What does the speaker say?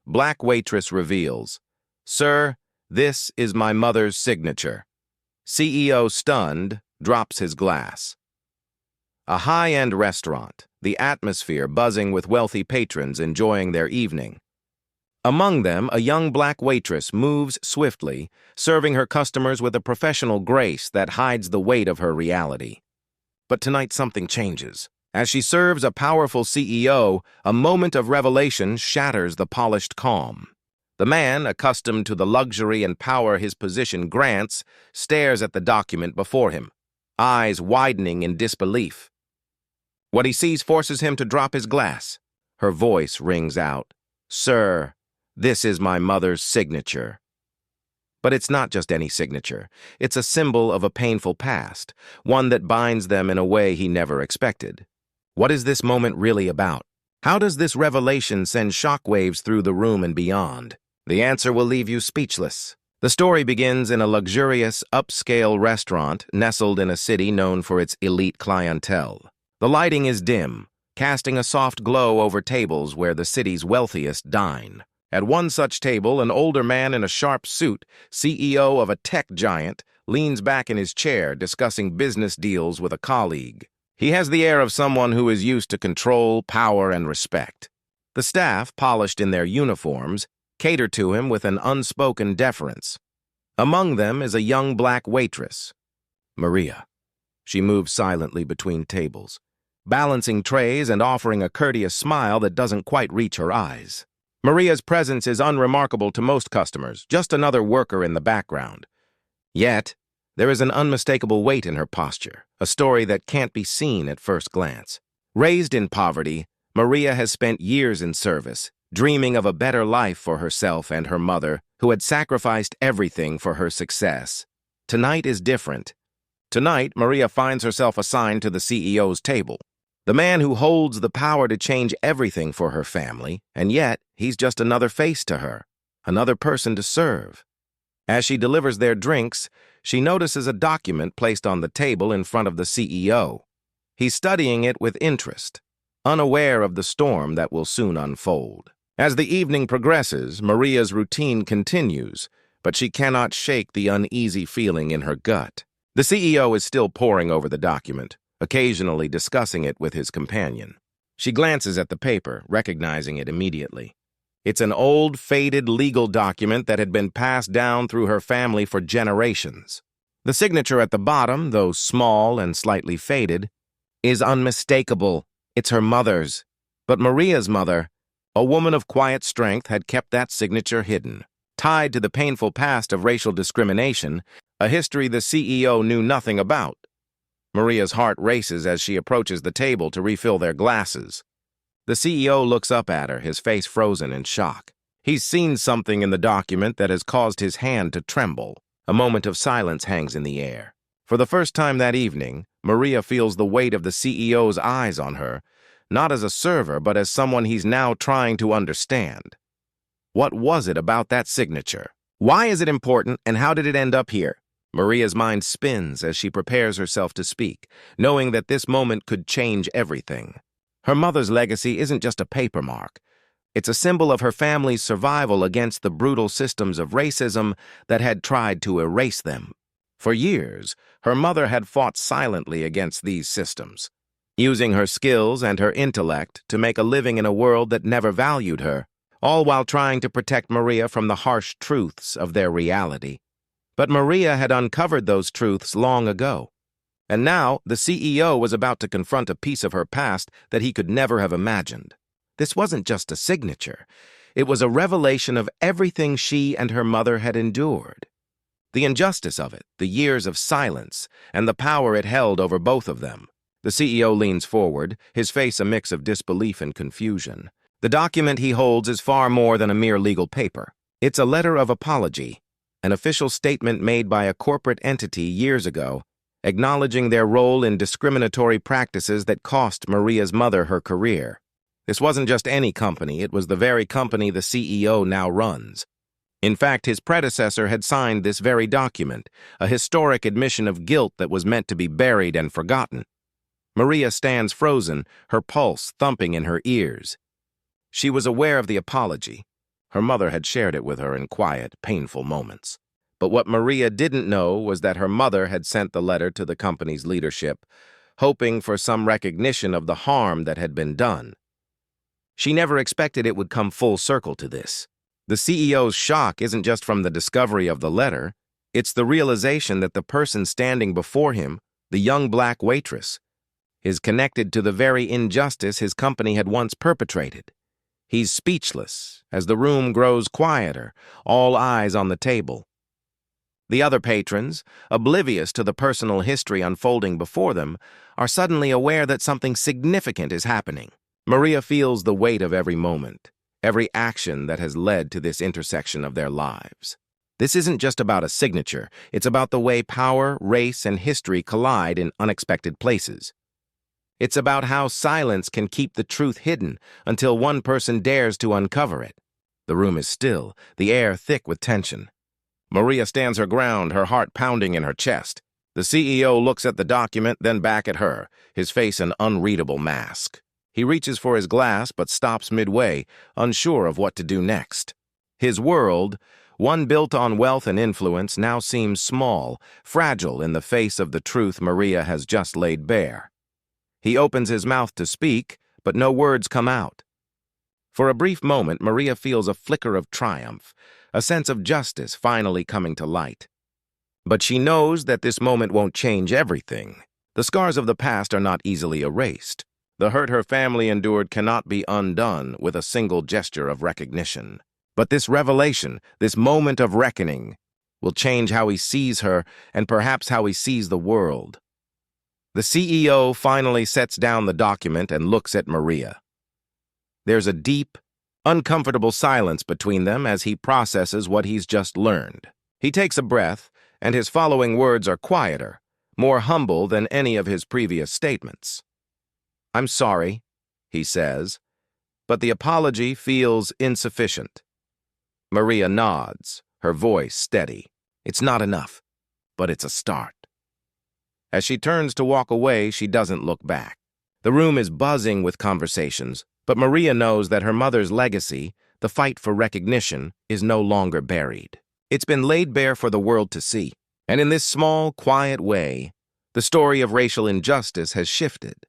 Black Waitress reveals, "Sir, this is my mother's signature." CEO stunned, drops his glass. A high-end restaurant, the atmosphere buzzing with wealthy patrons enjoying their evening. Among them, a young black waitress moves swiftly, serving her customers with a professional grace that hides the weight of her reality. But tonight something changes. As she serves a powerful CEO, a moment of revelation shatters the polished calm. The man, accustomed to the luxury and power his position grants, stares at the document before him, eyes widening in disbelief. What he sees forces him to drop his glass. Her voice rings out, "Sir, this is my mother's signature." But it's not just any signature. It's a symbol of a painful past, one that binds them in a way he never expected. What is this moment really about? How does this revelation send shockwaves through the room and beyond? The answer will leave you speechless. The story begins in a luxurious, upscale restaurant nestled in a city known for its elite clientele. The lighting is dim, casting a soft glow over tables where the city's wealthiest dine. At one such table, an older man in a sharp suit, CEO of a tech giant, leans back in his chair discussing business deals with a colleague. He has the air of someone who is used to control, power, and respect. The staff, polished in their uniforms, cater to him with an unspoken deference. Among them is a young black waitress, Maria. She moves silently between tables, balancing trays and offering a courteous smile that doesn't quite reach her eyes. Maria's presence is unremarkable to most customers, just another worker in the background. Yet, there is an unmistakable weight in her posture, a story that can't be seen at first glance. Raised in poverty, Maria has spent years in service, dreaming of a better life for herself and her mother, who had sacrificed everything for her success. Tonight is different. Tonight, Maria finds herself assigned to the CEO's table. The man who holds the power to change everything for her family, and yet he's just another face to her, another person to serve. As she delivers their drinks, she notices a document placed on the table in front of the CEO. He's studying it with interest, unaware of the storm that will soon unfold. As the evening progresses, Maria's routine continues, but she cannot shake the uneasy feeling in her gut. The CEO is still poring over the document, occasionally discussing it with his companion. She glances at the paper, recognizing it immediately. It's an old, faded legal document that had been passed down through her family for generations. The signature at the bottom, though small and slightly faded, is unmistakable. It's her mother's. But Maria's mother, a woman of quiet strength, had kept that signature hidden. Tied to the painful past of racial discrimination, a history the CEO knew nothing about. Maria's heart races as she approaches the table to refill their glasses. The CEO looks up at her, his face frozen in shock. He's seen something in the document that has caused his hand to tremble. A moment of silence hangs in the air. For the first time that evening, Maria feels the weight of the CEO's eyes on her, not as a server, but as someone he's now trying to understand. What was it about that signature? Why is it important, and how did it end up here? Maria's mind spins as she prepares herself to speak, knowing that this moment could change everything. Her mother's legacy isn't just a paper mark. It's a symbol of her family's survival against the brutal systems of racism that had tried to erase them. For years, her mother had fought silently against these systems, using her skills and her intellect to make a living in a world that never valued her, all while trying to protect Maria from the harsh truths of their reality. But Maria had uncovered those truths long ago. And now, the CEO was about to confront a piece of her past that he could never have imagined. This wasn't just a signature. It was a revelation of everything she and her mother had endured. The injustice of it, the years of silence, and the power it held over both of them. The CEO leans forward, his face a mix of disbelief and confusion. The document he holds is far more than a mere legal paper. It's a letter of apology, an official statement made by a corporate entity years ago, acknowledging their role in discriminatory practices that cost Maria's mother her career. This wasn't just any company, it was the very company the CEO now runs. In fact, his predecessor had signed this very document, a historic admission of guilt that was meant to be buried and forgotten. Maria stands frozen, her pulse thumping in her ears. She was aware of the apology. Her mother had shared it with her in quiet, painful moments. But what Maria didn't know was that her mother had sent the letter to the company's leadership, hoping for some recognition of the harm that had been done. She never expected it would come full circle to this. The CEO's shock isn't just from the discovery of the letter, it's the realization that the person standing before him, the young black waitress, is connected to the very injustice his company had once perpetrated. He's speechless as the room grows quieter, all eyes on the table. The other patrons, oblivious to the personal history unfolding before them, are suddenly aware that something significant is happening. Maria feels the weight of every moment, every action that has led to this intersection of their lives. This isn't just about a signature, it's about the way power, race, and history collide in unexpected places. It's about how silence can keep the truth hidden until one person dares to uncover it. The room is still, the air thick with tension. Maria stands her ground, her heart pounding in her chest. The CEO looks at the document, then back at her, his face an unreadable mask. He reaches for his glass but stops midway, unsure of what to do next. His world, one built on wealth and influence, now seems small, fragile in the face of the truth Maria has just laid bare. He opens his mouth to speak, but no words come out. For a brief moment, Maria feels a flicker of triumph, a sense of justice finally coming to light. But she knows that this moment won't change everything. The scars of the past are not easily erased. The hurt her family endured cannot be undone with a single gesture of recognition. But this revelation, this moment of reckoning, will change how he sees her and perhaps how he sees the world. The CEO finally sets down the document and looks at Maria. There's a deep, uncomfortable silence between them as he processes what he's just learned. He takes a breath, and his following words are quieter, more humble than any of his previous statements. "I'm sorry," he says, but the apology feels insufficient. Maria nods, her voice steady. It's not enough, but it's a start. As she turns to walk away, she doesn't look back. The room is buzzing with conversations, but Maria knows that her mother's legacy, the fight for recognition, is no longer buried. It's been laid bare for the world to see, and in this small, quiet way, the story of racial injustice has shifted.